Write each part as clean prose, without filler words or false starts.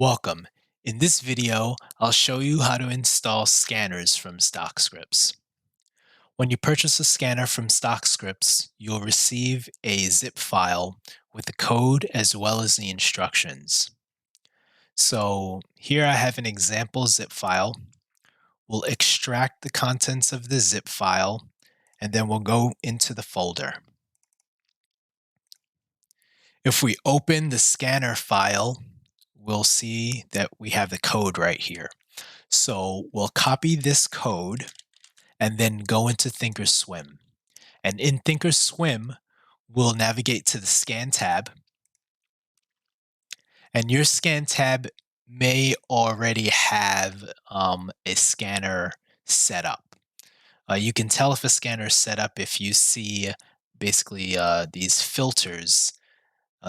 Welcome. In this video, I'll show you how to install scanners from StockScripts. When you purchase a scanner from StockScripts, you'll receive a zip file with the code as well as the instructions. So here I have an example zip file. We'll extract the contents of the zip file and then we'll go into the folder. If we open the scanner file, we'll see that we have the code right here. So we'll copy this code and then go into thinkorswim. And in thinkorswim, we'll navigate to the scan tab. And your scan tab may already have a scanner set up. You can tell if a scanner is set up if you see basically these filters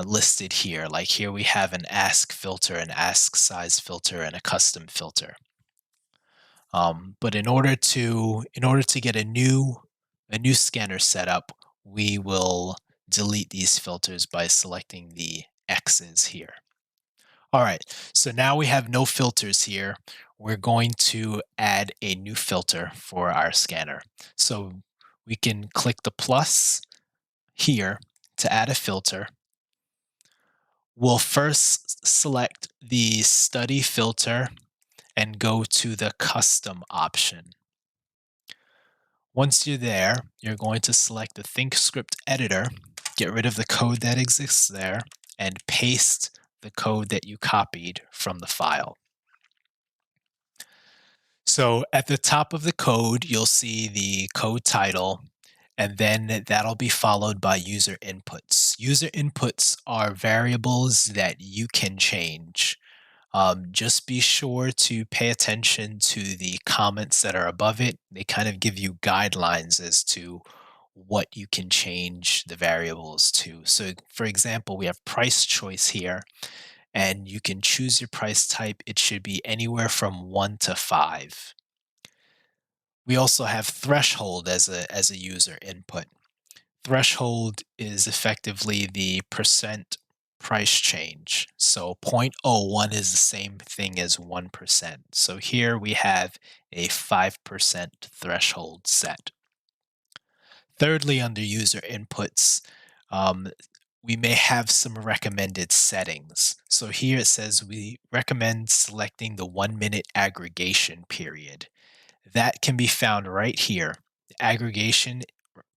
listed here. Like here we have an ask filter, an ask size filter, and a custom filter. But in order to get a new scanner set up, we will delete these filters by selecting the X's here. All right, so now we have no filters here. We're going to add a new filter for our scanner. So we can click the plus here to add a filter. We'll first select the study filter and go to the custom option. Once you're there, you're going to select the ThinkScript editor, get rid of the code that exists there, and paste the code that you copied from the file. So at the top of the code, you'll see the code title, and then that'll be followed by user inputs. User inputs are variables that you can change. Just be sure to pay attention to the comments that are above it. They kind of give you guidelines as to what you can change the variables to. So, for example, we have price choice here, and you can choose your price type. It should be anywhere from 1 to 5. We also have threshold as a user input. Threshold is effectively the percent price change. So 0.01 is the same thing as 1%. So here we have a 5% threshold set. Thirdly, under user inputs, um, we may have some recommended settings. So here it says we recommend selecting the 1-minute aggregation period. That can be found right here. The aggregation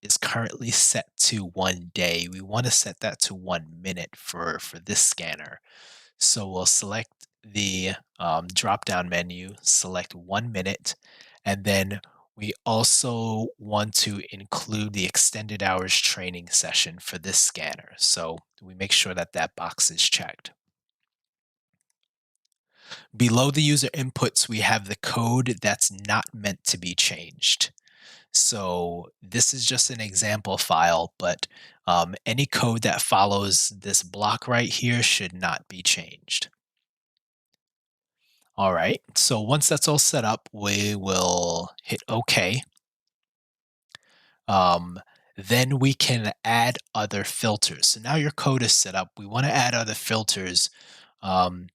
is currently set to 1 day. We want to set that to 1 minute for this scanner. So we'll select the drop down menu, select 1 minute, and then we also want to include the extended hours training session for this scanner. So we make sure that that box is checked. Below the user inputs, we have the code that's not meant to be changed. So this is just an example file, but any code that follows this block right here should not be changed. All right, so once that's all set up, we will hit OK. Then we can add other filters. So now your code is set up. We want to add other filters um,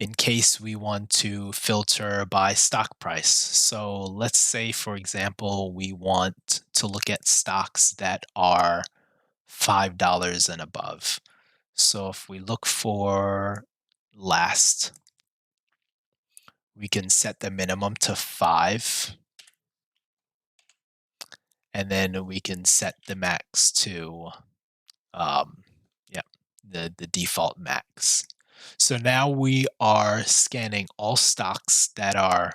in case we want to filter by stock price. So let's say, for example, we want to look at stocks that are $5 and above. So if we look for last, we can set the minimum to 5. And then we can set the max to, yeah, the default max. So now we are scanning all stocks that are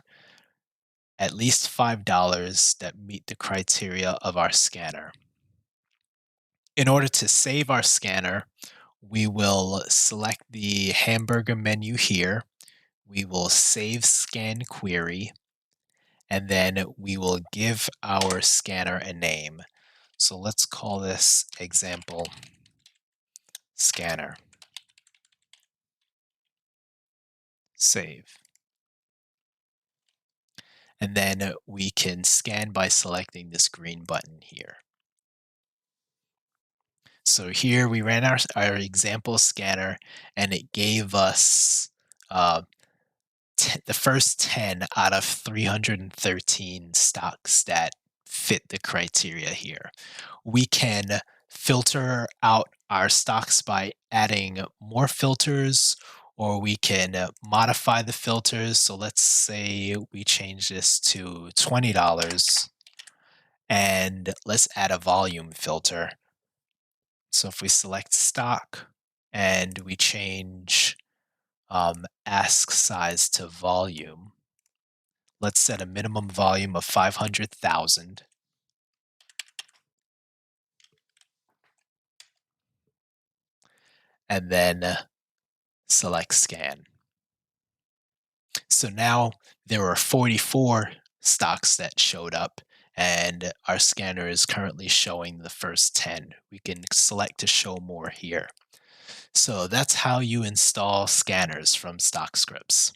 at least $5 that meet the criteria of our scanner. In order to save our scanner, we will select the hamburger menu here. We will save scan query, and then we will give our scanner a name. So let's call this example scanner. Save. And then we can scan by selecting this green button here. So here we ran our example scanner, and it gave us the first 10 out of 313 stocks that fit the criteria here. We can filter out our stocks by adding more filters, or we can modify the filters. So let's say we change this to $20 and let's add a volume filter. So if we select stock and we change ask size to volume, let's set a minimum volume of 500,000 and then select scan. So now there are 44 stocks that showed up, and our scanner is currently showing the first 10. We can select to show more here. So that's how you install scanners from StockScripts.